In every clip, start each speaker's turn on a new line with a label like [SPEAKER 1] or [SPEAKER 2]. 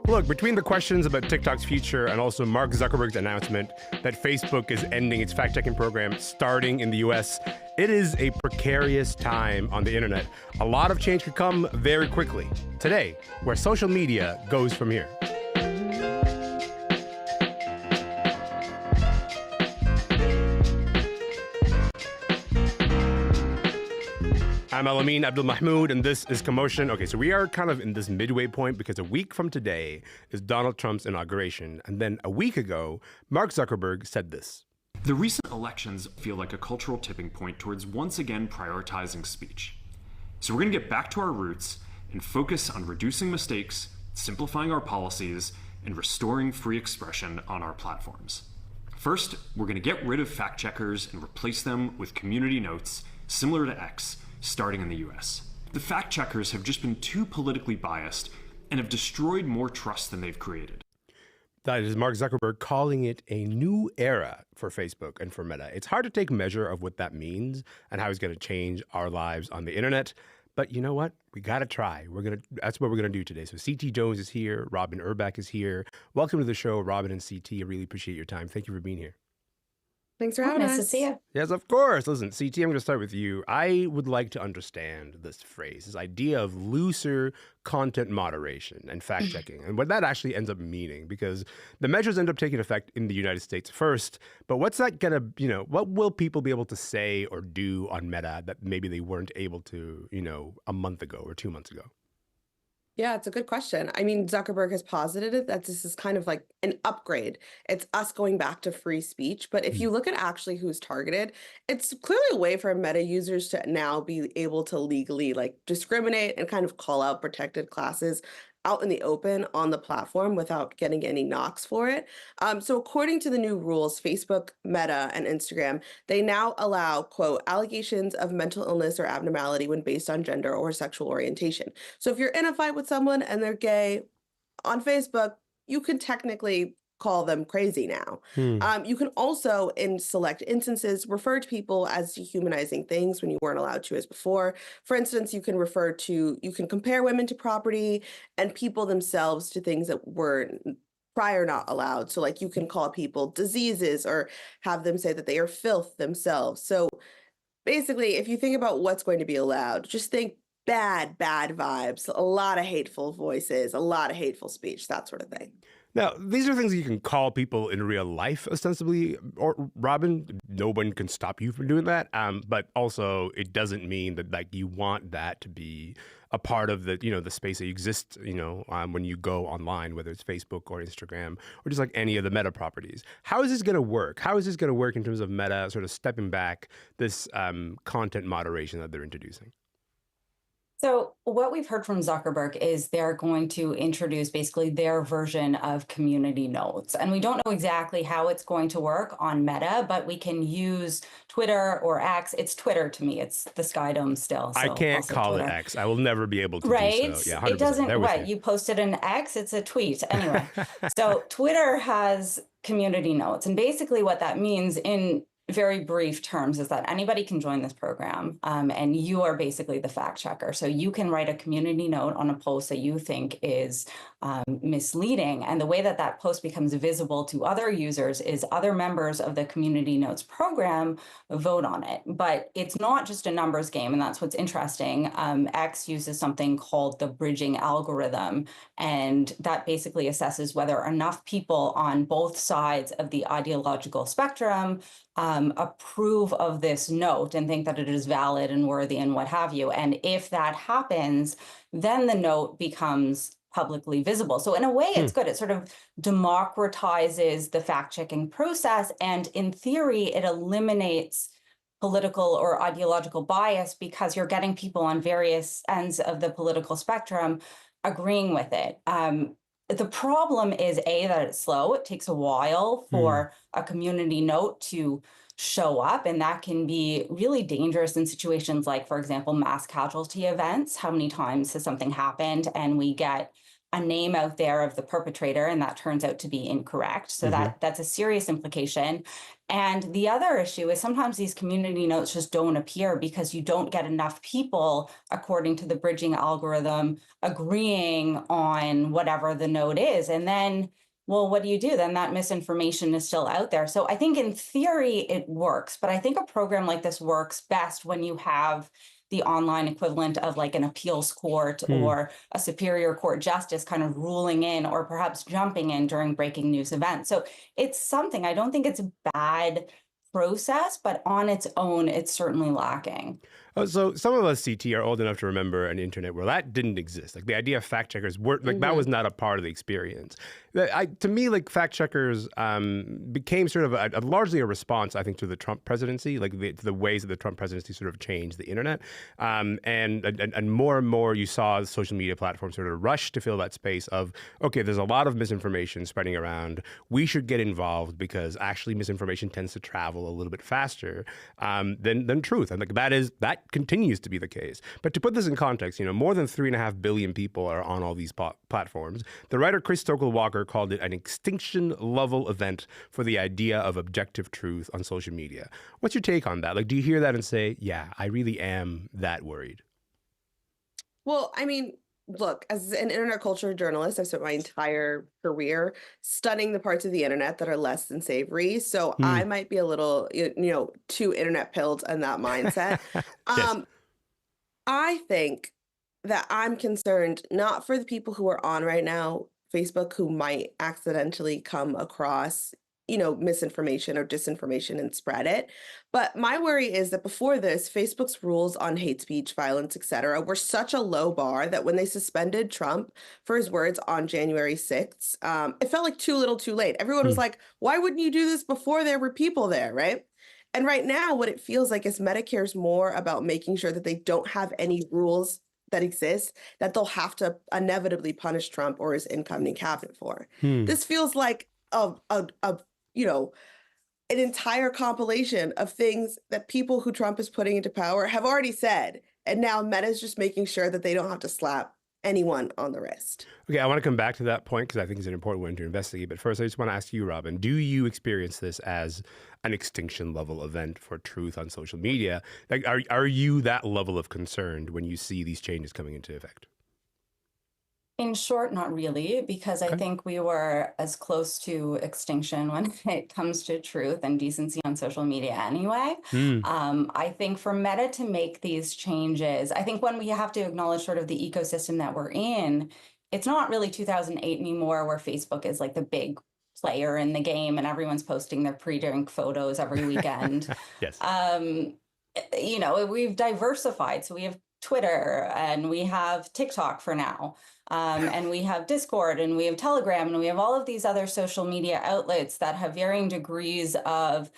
[SPEAKER 1] Look, between the questions about TikTok's future and also Mark Zuckerberg's announcement that Facebook is ending its fact-checking program starting in the US, it is a precarious time on the internet. A lot of change could come very quickly. Today, where social media goes from here. I'm Alamin Abdul Mahmoud, and this is Commotion. Okay, so we are kind of in this midway point because a week from today is Donald Trump's inauguration. And then a week ago, Mark Zuckerberg said this.
[SPEAKER 2] The recent elections feel like a cultural tipping point towards once again prioritizing speech. So we're going to get back to our roots and focus on reducing mistakes, simplifying our policies, and restoring free expression on our platforms. First, we're going to get rid of fact checkers and replace them with community notes similar to X, starting in the US. The fact checkers have just been too politically biased and have destroyed more trust than they've created.
[SPEAKER 1] That is Mark Zuckerberg calling it a new era for Facebook and for Meta. It's hard to take measure of what that means and how it's going to change our lives on the internet. But you know what? We got to try. That's what we're going to do today. So CT Jones is here. Robin Urbach is here. Welcome to the show, Robin and CT. I really appreciate your time. Thank you for being here.
[SPEAKER 3] Thanks for having us.
[SPEAKER 4] Nice to see you.
[SPEAKER 1] Yes, of course. Listen, CT, I'm going to start with you. I would like to understand this phrase, this idea of looser content moderation and fact checking, and what that actually ends up meaning, because the measures end up taking effect in the United States first. But what's that going to, what will people be able to say or do on Meta that maybe they weren't able to, a month ago or 2 months ago?
[SPEAKER 3] Yeah, it's a good question. I mean, Zuckerberg has posited it that this is kind of like an upgrade. It's us going back to free speech. But if you look at actually who's targeted, it's clearly a way for Meta users to now be able to legally discriminate and kind of call out protected classes out in the open on the platform without getting any knocks for it. So according to the new rules, Facebook, Meta, and Instagram, they now allow, quote, allegations of mental illness or abnormality when based on gender or sexual orientation. So if you're in a fight with someone and they're gay on Facebook, you can technically call them crazy now. You can also, in select instances, refer to people as dehumanizing things when you weren't allowed to as before. For instance, you can compare women to property and people themselves to things that were prior not allowed. So you can call people diseases or have them say that they are filth themselves. So basically, if you think about what's going to be allowed, just think bad vibes, a lot of hateful voices, a lot of hateful speech, that sort of thing.
[SPEAKER 1] Now, these are things you can call people in real life, ostensibly, or Robin, no one can stop you from doing that. But also, it doesn't mean that you want that to be a part of the, the space that exists, when you go online, whether it's Facebook or Instagram or just any of the Meta properties. How is this going to work? How is this going to work in terms of Meta sort of stepping back this content moderation that they're introducing?
[SPEAKER 4] So what we've heard from Zuckerberg is they're going to introduce basically their version of community notes. And we don't know exactly how it's going to work on Meta, but we can use Twitter or X. It's Twitter to me. It's the Sky Dome still. So
[SPEAKER 1] I can't call Twitter. It X. I will never be able to do so. Yeah, 100%.
[SPEAKER 4] It doesn't, right, you posted an X, it's a tweet. Anyway, so Twitter has community notes. And basically what that means in very brief terms is that anybody can join this program, and you are basically the fact checker. So you can write a community note on a post that you think is misleading. And the way that that post becomes visible to other users is other members of the community notes program vote on it. But it's not just a numbers game. And that's what's interesting. X uses something called the bridging algorithm. And that basically assesses whether enough people on both sides of the ideological spectrum approve of this note and think that it is valid and worthy and what have you. And if that happens, then the note becomes publicly visible. So in a way, it's good. It sort of democratizes the fact-checking process. And in theory, it eliminates political or ideological bias because you're getting people on various ends of the political spectrum agreeing with it. The problem is, that it's slow. It takes a while for a community note to show up, and that can be really dangerous in situations like, for example, mass casualty events. How many times has something happened and we get a name out there of the perpetrator and that turns out to be incorrect. So that's a serious implication. And the other issue is sometimes these community notes just don't appear because you don't get enough people, according to the bridging algorithm, agreeing on whatever the note is. And then, well, what do? Then that misinformation is still out there. So I think in theory it works, but I think a program like this works best when you have the online equivalent of like an appeals court or a superior court justice kind of ruling in or perhaps jumping in during breaking news events. So it's something, I don't think it's a bad process, but on its own, it's certainly lacking.
[SPEAKER 1] So some of us, CT, are old enough to remember an internet where that didn't exist. Like the idea of fact checkers were like that was not a part of the experience. To me, like fact checkers became sort of largely a response, I think, to the Trump presidency, like the ways that the Trump presidency sort of changed the internet, and more and more you saw social media platforms sort of rush to fill that space of, okay, there's a lot of misinformation spreading around. We should get involved because actually misinformation tends to travel a little bit faster than truth, and like that continues to be the case. But to put this in context, more than 3.5 billion people are on all these platforms. The writer Chris Stokely-Walker called it an extinction-level event for the idea of objective truth on social media. What's your take on that? Like, do you hear that and say, yeah, I really am that worried?
[SPEAKER 3] Well, I mean, look, as an internet culture journalist, I've spent my entire career studying the parts of the internet that are less than savory. So I might be a little, too internet pilled in that mindset.
[SPEAKER 1] Yes.
[SPEAKER 3] I think that I'm concerned not for the people who are on right now, Facebook, who might accidentally come across, misinformation or disinformation and spread it. But my worry is that before this, Facebook's rules on hate speech, violence, etc., were such a low bar that when they suspended Trump for his words on January 6th, it felt like too little too late. Everyone was like, why wouldn't you do this before there were people there, right? And right now, what it feels like is Medicare's more about making sure that they don't have any rules that exist that they'll have to inevitably punish Trump or his incoming cabinet for. This feels like an entire compilation of things that people who Trump is putting into power have already said. And now Meta's just making sure that they don't have to slap anyone on the wrist.
[SPEAKER 1] Okay, I want to come back to that point because I think it's an important one to investigate. But first, I just want to ask you, Robin, do you experience this as an extinction level event for truth on social media? Like, are you that level of concerned when you see these changes coming into effect?
[SPEAKER 4] In short, not really, because I think we were as close to extinction when it comes to truth and decency on social media anyway. I think for Meta to make these changes, I think when we have to acknowledge sort of the ecosystem that we're in, it's not really 2008 anymore where Facebook is like the big player in the game and everyone's posting their pre-drink photos every weekend.
[SPEAKER 1] Yes.
[SPEAKER 4] We've diversified. So we have Twitter and we have TikTok for now. And we have Discord and we have Telegram and we have all of these other social media outlets that have varying degrees of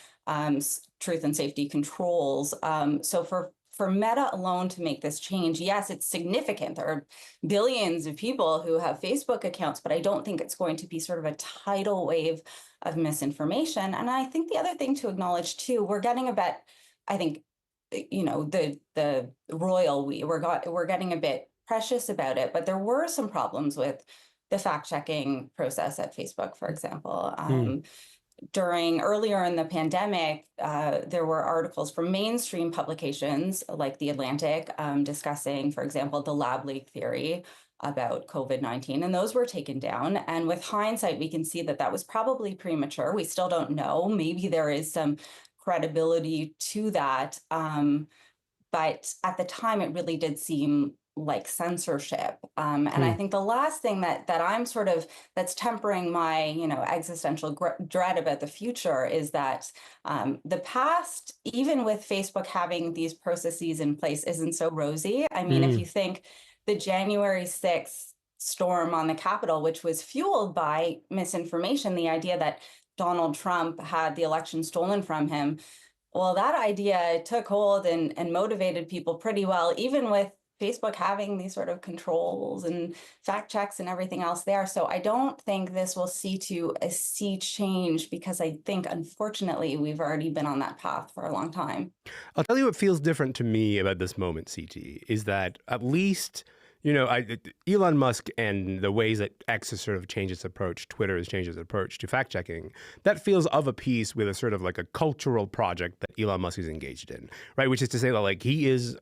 [SPEAKER 4] truth and safety controls. So for Meta alone to make this change, yes, it's significant. There are billions of people who have Facebook accounts, but I don't think it's going to be sort of a tidal wave of misinformation. And I think the other thing to acknowledge too, we're getting a bit, I think, the royal we're getting a bit precious about it, but there were some problems with the fact-checking process at Facebook, for example. Earlier in the pandemic, there were articles from mainstream publications like The Atlantic discussing, for example, the lab leak theory about COVID-19, and those were taken down. And with hindsight, we can see that that was probably premature. We still don't know. Maybe there is some credibility to that. But at the time, it really did seem like censorship. And I think the last thing that I'm sort of, that's tempering my, existential dread about the future is that the past, even with Facebook having these processes in place, isn't so rosy. I mean, if you think the January 6th storm on the Capitol, which was fueled by misinformation, the idea that Donald Trump had the election stolen from him, well, that idea took hold and motivated people pretty well, even with Facebook having these sort of controls and fact checks and everything else there. So I don't think this will see a sea change because I think, unfortunately, we've already been on that path for a long time.
[SPEAKER 1] I'll tell you what feels different to me about this moment, CT, is that at least, Elon Musk and the ways that X has sort of changed its approach, Twitter has changed its approach to fact checking, that feels of a piece with a sort of like a cultural project that Elon Musk is engaged in, right? Which is to say that like he's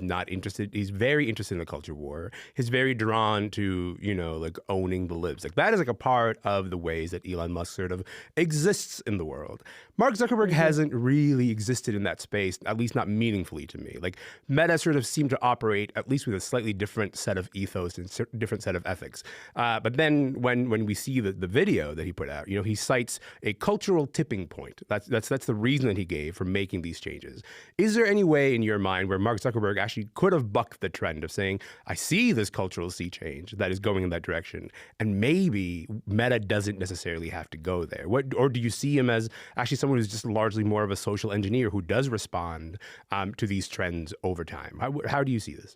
[SPEAKER 1] not interested, he's very interested in the culture war. He's very drawn to, like owning the libs. Like that is like a part of the ways that Elon Musk sort of exists in the world. Mark Zuckerberg hasn't really existed in that space, at least not meaningfully to me. Like Meta sort of seemed to operate at least with a slightly different set of ethos and different set of ethics. But then when we see the video that he put out, he cites a cultural tipping point. That's the reason that he gave for making these changes. Is there any way in your mind where Mark Zuckerberg actually could have bucked the trend of saying, I see this cultural sea change that is going in that direction, and maybe Meta doesn't necessarily have to go there? Or do you see him as actually someone who's just largely more of a social engineer who does respond to these trends over time? How do you see this?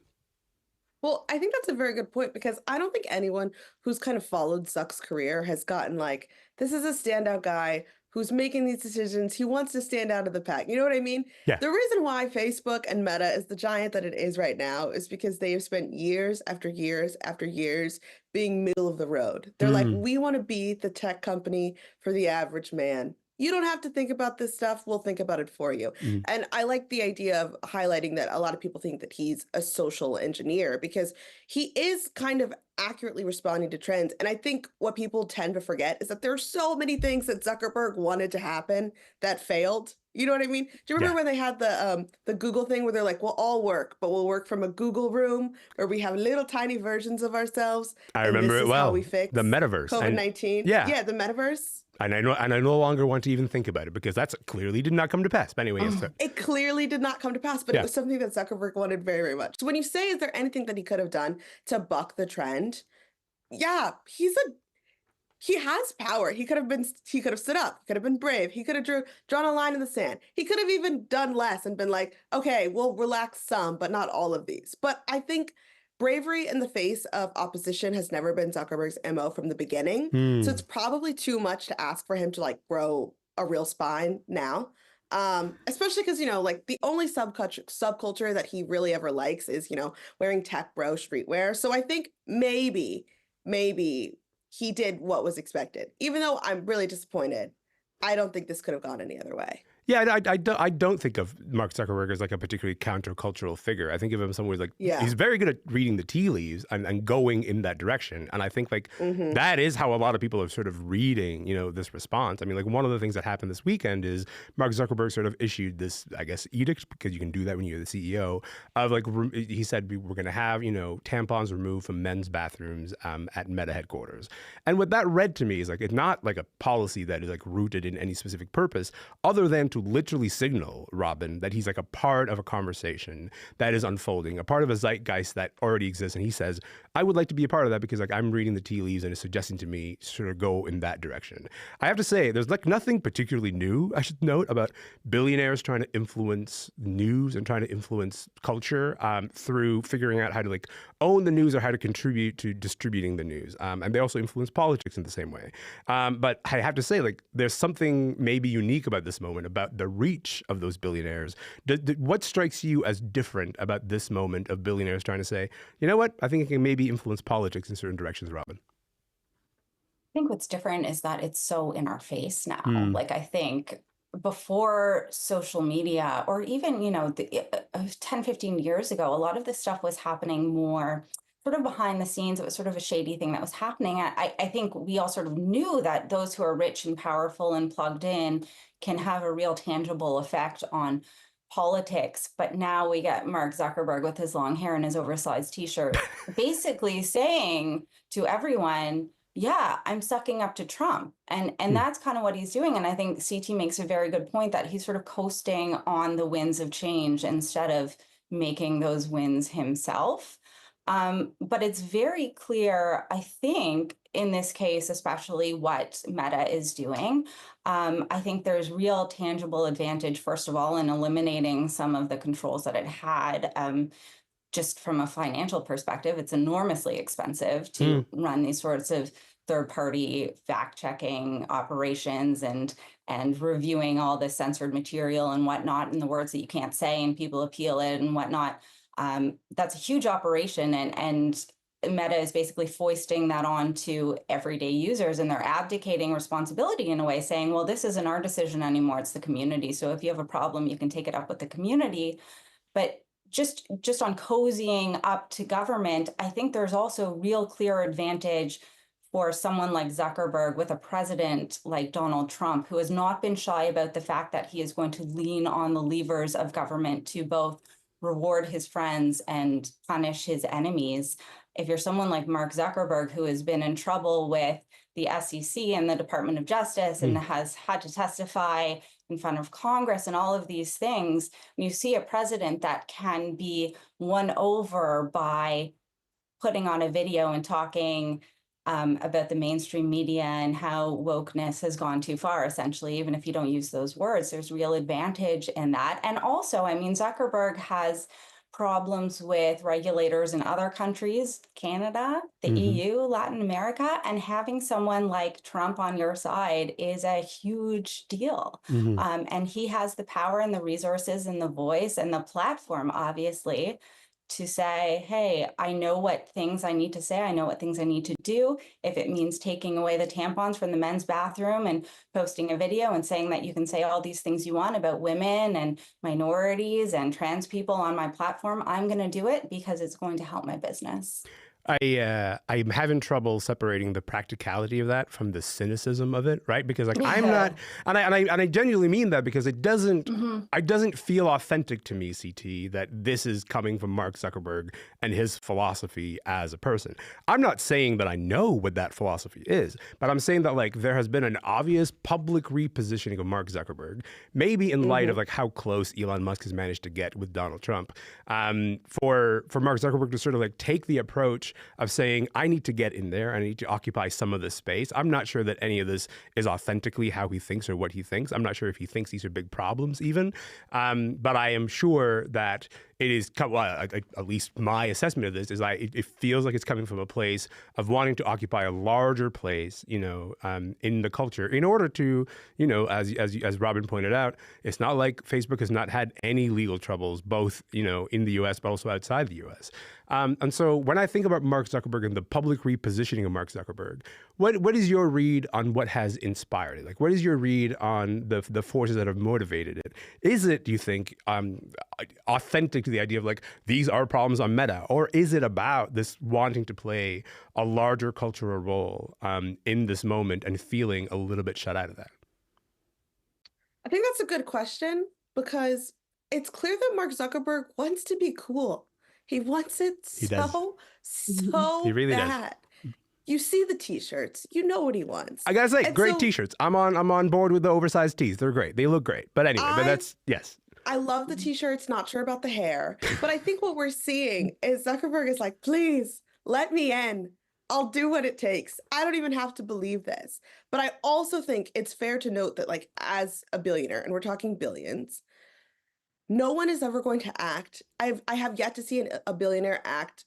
[SPEAKER 3] Well, I think that's a very good point because I don't think anyone who's kind of followed Zuck's career has gotten like, this is a standout guy who's making these decisions. He wants to stand out of the pack. You know what I mean?
[SPEAKER 1] Yeah.
[SPEAKER 3] The reason why Facebook and Meta is the giant that it is right now is because they have spent years after years after years being middle of the road. They're like, we want to be the tech company for the average man. You don't have to think about this stuff. We'll think about it for you. And I like the idea of highlighting that a lot of people think that he's a social engineer because he is kind of accurately responding to trends. And I think what people tend to forget is that there are so many things that Zuckerberg wanted to happen that failed. You know what I mean? Do you remember when they had the Google thing where they're like, we'll all work, but we'll work from a Google room where we have little tiny versions of ourselves.
[SPEAKER 1] I remember it well.
[SPEAKER 3] How we fix
[SPEAKER 1] the metaverse.
[SPEAKER 3] COVID-19. Yeah, the metaverse.
[SPEAKER 1] And I no longer want to even think about it because that's clearly did not come to pass. But anyway,
[SPEAKER 3] it clearly did not come to pass, but it was something that Zuckerberg wanted very, very much. So when you say, is there anything that he could have done to buck the trend? Yeah, he has power. He could have stood up. He could have been brave. He could have drawn a line in the sand. He could have even done less and been like, okay, we'll relax some, but not all of these. But I think bravery in the face of opposition has never been Zuckerberg's MO from the beginning. So it's probably too much to ask for him to like grow a real spine now. Especially because, like the only subculture that he really ever likes is, wearing tech bro streetwear. So I think maybe he did what was expected. Even though I'm really disappointed, I don't think this could have gone any other way.
[SPEAKER 1] Yeah, I don't think of Mark Zuckerberg as like a particularly countercultural figure. I think of him as someone who's like, he's very good at reading the tea leaves and going in that direction. And I think like that is how a lot of people are sort of reading, this response. I mean, like one of the things that happened this weekend is Mark Zuckerberg sort of issued this, I guess, edict, because you can do that when you're the CEO, of like, he said we're going to have, tampons removed from men's bathrooms at Meta headquarters. And what that read to me is like, it's not like a policy that is like rooted in any specific purpose other than to literally signal, Robin, that he's like a part of a conversation that is unfolding, a part of a zeitgeist that already exists. And he says, I would like to be a part of that because like I'm reading the tea leaves and it's suggesting to me sort of go in that direction. I have to say, there's like nothing particularly new, I should note, about billionaires trying to influence news and trying to influence culture through figuring out how to like own the news or how to contribute to distributing the news. And they also influence politics in the same way. But I have to say, like, there's something maybe unique about this moment, about the reach of those billionaires. What strikes you as different about this moment of billionaires trying to say, you know what, I think it can maybe influence politics in certain directions, Robin?
[SPEAKER 4] I think what's different is that it's so in our face now. Like, I think before social media, or even, 10, 15 years ago, a lot of this stuff was happening more sort of behind the scenes. It was sort of a shady thing that was happening. I think we all sort of knew that those who are rich and powerful and plugged in can have a real tangible effect on politics. But now we get Mark Zuckerberg with his long hair and his oversized t-shirt basically saying to everyone, yeah, I'm sucking up to Trump. And that's kind of what he's doing. And I think CT makes a very good point that he's sort of coasting on the winds of change instead of making those wins himself. But it's very clear, I think, in this case, especially what Meta is doing. I think there's real tangible advantage, first of all, in eliminating some of the controls that it had. Just from a financial perspective, it's enormously expensive to run these sorts of third-party fact-checking operations and reviewing all this censored material and whatnot, and the words that you can't say and people appeal it and whatnot. That's a huge operation, and Meta is basically foisting that on to everyday users, and they're abdicating responsibility in a way, saying, well, this isn't our decision anymore, it's the community. So if you have a problem, you can take it up with the community. But just on cozying up to government, I think there's also real clear advantage for someone like Zuckerberg with a president like Donald Trump, who has not been shy about the fact that he is going to lean on the levers of government to both reward his friends and punish his enemies. If you're someone like Mark Zuckerberg, who has been in trouble with the SEC and the Department of Justice and has had to testify in front of Congress and all of these things, you see a president that can be won over by putting on a video and talking about the mainstream media and how wokeness has gone too far, essentially, even if you don't use those words. There's real advantage in that. And also, I mean, Zuckerberg has problems with regulators in other countries, Canada, the EU, Latin America, and having someone like Trump on your side is a huge deal. And he has the power and the resources and the voice and the platform, obviously, to say, hey, I know what things I need to say. I know what things I need to do. If it means taking away the tampons from the men's bathroom and posting a video and saying that you can say all these things you want about women and minorities and trans people on my platform, I'm going to do it because it's going to help my business.
[SPEAKER 1] I'm having trouble separating the practicality of that from the cynicism of it, right? Because like I'm not, and I genuinely mean that, because it doesn't feel authentic to me, CT, that this is coming from Mark Zuckerberg and his philosophy as a person. I'm not saying that I know what that philosophy is, but I'm saying that like there has been an obvious public repositioning of Mark Zuckerberg, maybe in light of like how close Elon Musk has managed to get with Donald Trump, for Mark Zuckerberg to sort of like take the approach of saying, I need to get in there, I need to occupy some of this space. I'm not sure that any of this is authentically how he thinks or what he thinks. I'm not sure if he thinks these are big problems even. But I am sure that it is, well, at least my assessment of this is it feels like it's coming from a place of wanting to occupy a larger place, you know, in the culture in order to, you know, as Robin pointed out, it's not like Facebook has not had any legal troubles, both, you know, in the US, but also outside the US. And so when I think about Mark Zuckerberg and the public repositioning of Mark Zuckerberg, what is your read on what has inspired it? Like, what is your read on the forces that have motivated it? Is it, do you think, authentic to the idea of like, these are problems on Meta? Or is it about this wanting to play a larger cultural role in this moment and feeling a little bit shut out of that?
[SPEAKER 3] I think that's a good question, because it's clear that Mark Zuckerberg wants to be cool. He wants it so
[SPEAKER 1] He really
[SPEAKER 3] bad. Does. You see the t-shirts, you know what he wants.
[SPEAKER 1] I gotta say, great t-shirts. I'm on board with the oversized tees. They're great. They look great. But anyway, but that's, yes.
[SPEAKER 3] I love the t-shirts, not sure about the hair. But I think what we're seeing is Zuckerberg is like, please, let me in. I'll do what it takes. I don't even have to believe this. But I also think it's fair to note that, like, as a billionaire, and we're talking billions, no one is ever going to act. I have yet to see a billionaire act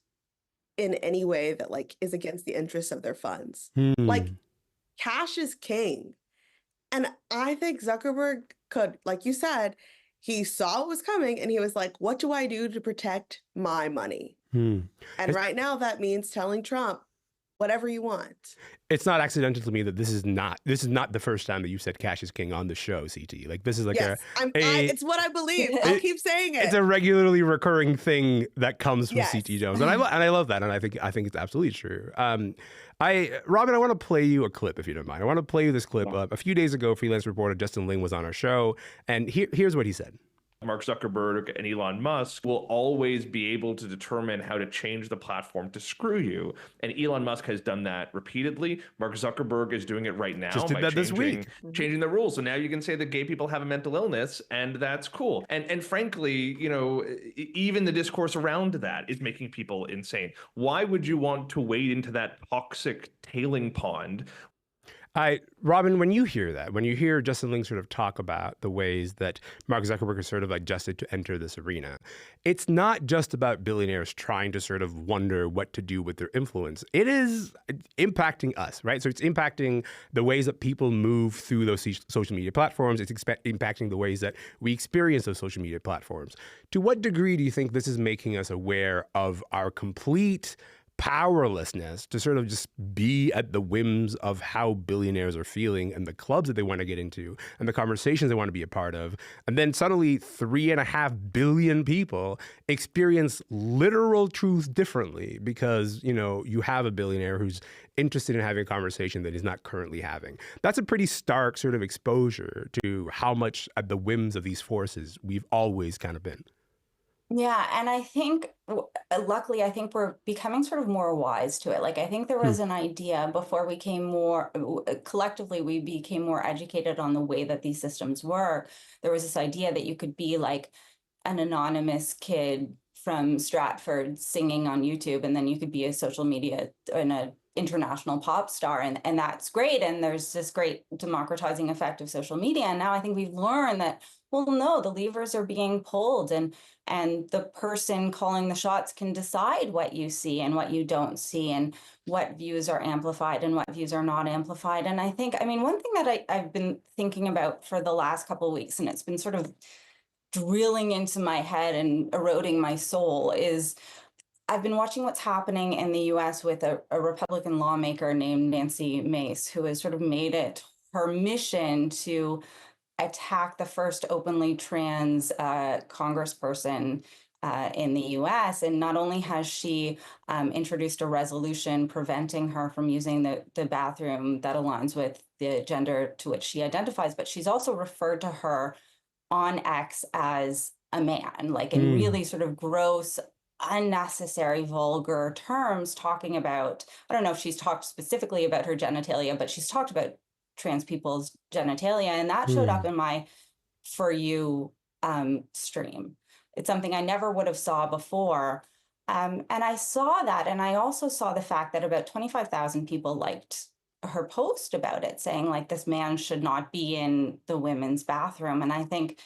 [SPEAKER 3] in any way that like is against the interests of their funds. Like, cash is king. And I think Zuckerberg could, like you said, he saw what was coming and he was like, what do I do to protect my money? And right now that means telling Trump, whatever you want.
[SPEAKER 1] It's not accidental to me that this is not the first time that you said cash is king on the show, CT. Like, this is like
[SPEAKER 3] it's what I believe. I'll keep saying it.
[SPEAKER 1] It's a regularly recurring thing that comes from CT Jones, and I love that, and I think it's absolutely true. Robin, I want to play you a clip if you don't mind. I want to play you this clip. A few days ago, freelance reporter Justin Ling was on our show, and here's what he said.
[SPEAKER 5] Mark Zuckerberg and Elon Musk will always be able to determine how to change the platform to screw you. And Elon Musk has done that repeatedly. Mark Zuckerberg is doing it right now.
[SPEAKER 1] Just did that this week.
[SPEAKER 5] Changing the rules. So now you can say that gay people have a mental illness, and that's cool. And frankly, you know, even the discourse around that is making people insane. Why would you want to wade into that toxic tailing pond?
[SPEAKER 1] Robin, when you hear that, when you hear Justin Ling sort of talk about the ways that Mark Zuckerberg has sort of adjusted to enter this arena, it's not just about billionaires trying to sort of wonder what to do with their influence. It is impacting us, right? So it's impacting the ways that people move through those social media platforms. It's impacting the ways that we experience those social media platforms. To what degree do you think this is making us aware of our complete powerlessness to sort of just be at the whims of how billionaires are feeling and the clubs that they want to get into and the conversations they want to be a part of? And then suddenly 3.5 billion people experience literal truth differently because, you know, you have a billionaire who's interested in having a conversation that he's not currently having. That's a pretty stark sort of exposure to how much at the whims of these forces we've always kind of been.
[SPEAKER 4] Yeah, and I think, luckily, I think we're becoming sort of more wise to it. Like, I think there was an idea before we came more, collectively, we became more educated on the way that these systems work. There was this idea that you could be like an anonymous kid from Stratford singing on YouTube, and then you could be a social media and an international pop star, and that's great. And there's this great democratizing effect of social media. And now I think we've learned that, well, no, the levers are being pulled, and the person calling the shots can decide what you see and what you don't see, and what views are amplified and what views are not amplified. And I think, I mean, one thing that I've been thinking about for the last couple of weeks, and it's been sort of drilling into my head and eroding my soul, is I've been watching what's happening in the US with a Republican lawmaker named Nancy Mace, who has sort of made it her mission to attack the first openly trans congressperson in the US. And not only has she introduced a resolution preventing her from using the bathroom that aligns with the gender to which she identifies, but she's also referred to her on X as a man, like in really sort of gross, unnecessary, vulgar terms, talking about, I don't know if she's talked specifically about her genitalia, but she's talked about trans people's genitalia, and that showed up in my For You stream. It's something I never would have saw before. And I saw that, and I also saw the fact that about 25,000 people liked her post about it, saying like, this man should not be in the women's bathroom. And I think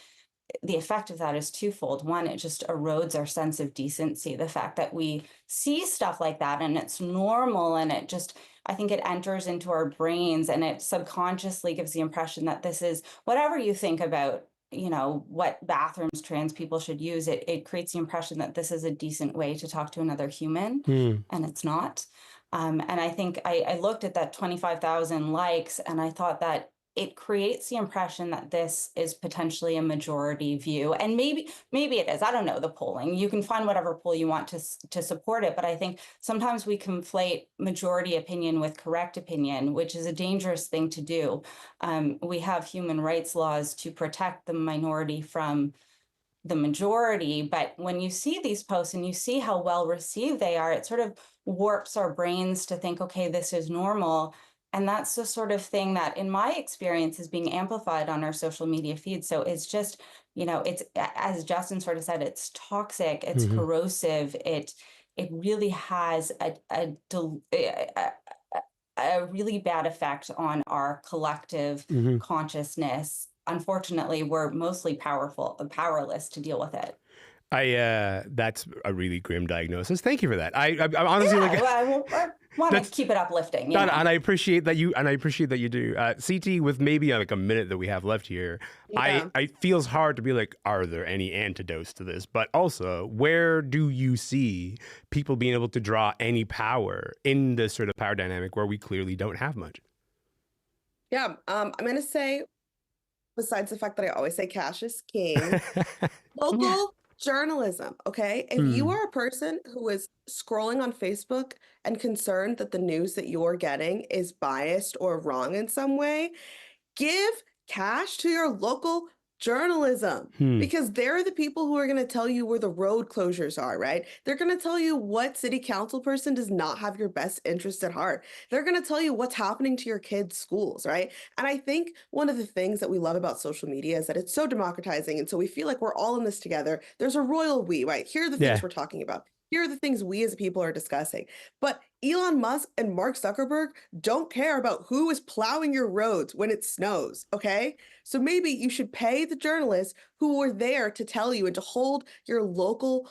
[SPEAKER 4] the effect of that is twofold. One, it just erodes our sense of decency. The fact that we see stuff like that and it's normal, and it just, I think it enters into our brains, and it subconsciously gives the impression that this is, whatever you think about, you know, what bathrooms trans people should use, it creates the impression that this is a decent way to talk to another human, and it's not. And I think I looked at that 25,000 likes, and I thought that it creates the impression that this is potentially a majority view. And maybe it is. I don't know the polling. You can find whatever poll you want to support it. But I think sometimes we conflate majority opinion with correct opinion, which is a dangerous thing to do. We have human rights laws to protect the minority from the majority. But when you see these posts and you see how well received they are, it sort of warps our brains to think, okay, this is normal. And that's the sort of thing that, in my experience, is being amplified on our social media feed. So it's just, you know, it's, as Justin sort of said, it's toxic, it's corrosive. It really has a really bad effect on our collective consciousness. Unfortunately, we're mostly powerless to deal with it.
[SPEAKER 1] That's a really grim diagnosis. Thank you for that. I honestly
[SPEAKER 4] I want to keep it uplifting.
[SPEAKER 1] And I appreciate that you do. CT, with maybe like a minute that we have left here, it feels hard to be like, are there any antidotes to this? But also, where do you see people being able to draw any power in this sort of power dynamic where we clearly don't have much?
[SPEAKER 3] Yeah, I'm going to say, besides the fact that I always say cash is king, local journalism, okay? If you are a person who is scrolling on Facebook and concerned that the news that you're getting is biased or wrong in some way, give cash to your local journalism, because they're the people who are going to tell you where the road closures are, right? They're going to tell you what city council person does not have your best interest at heart. They're going to tell you what's happening to your kids' schools, right? And I think one of the things that we love about social media is that it's so democratizing. And so we feel like we're all in this together. There's a royal we, right? Here are the things we're talking about. here are the things we as people are discussing. But Elon Musk and Mark Zuckerberg don't care about who is plowing your roads when it snows, okay? So maybe you should pay the journalists who were there to tell you and to hold your local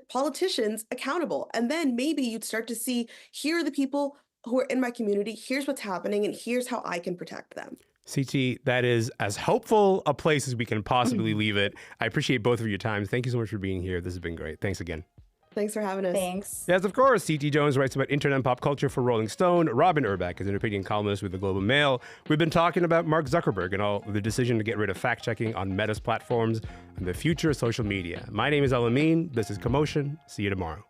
[SPEAKER 3] politicians accountable. And then maybe you'd start to see, here are the people who are in my community, here's what's happening, and here's how I can protect them.
[SPEAKER 1] CT, that is as helpful a place as we can possibly leave it. I appreciate both of your time. Thank you so much for being here. This has been great. Thanks again.
[SPEAKER 3] Thanks for having us.
[SPEAKER 4] Thanks.
[SPEAKER 1] Yes, of course. CT Jones writes about internet and pop culture for Rolling Stone. Robin Urbach is an opinion columnist with the Globe and Mail. We've been talking about Mark Zuckerberg and all the decision to get rid of fact-checking on Meta's platforms and the future of social media. My name is Elamine. This is Commotion. See you tomorrow.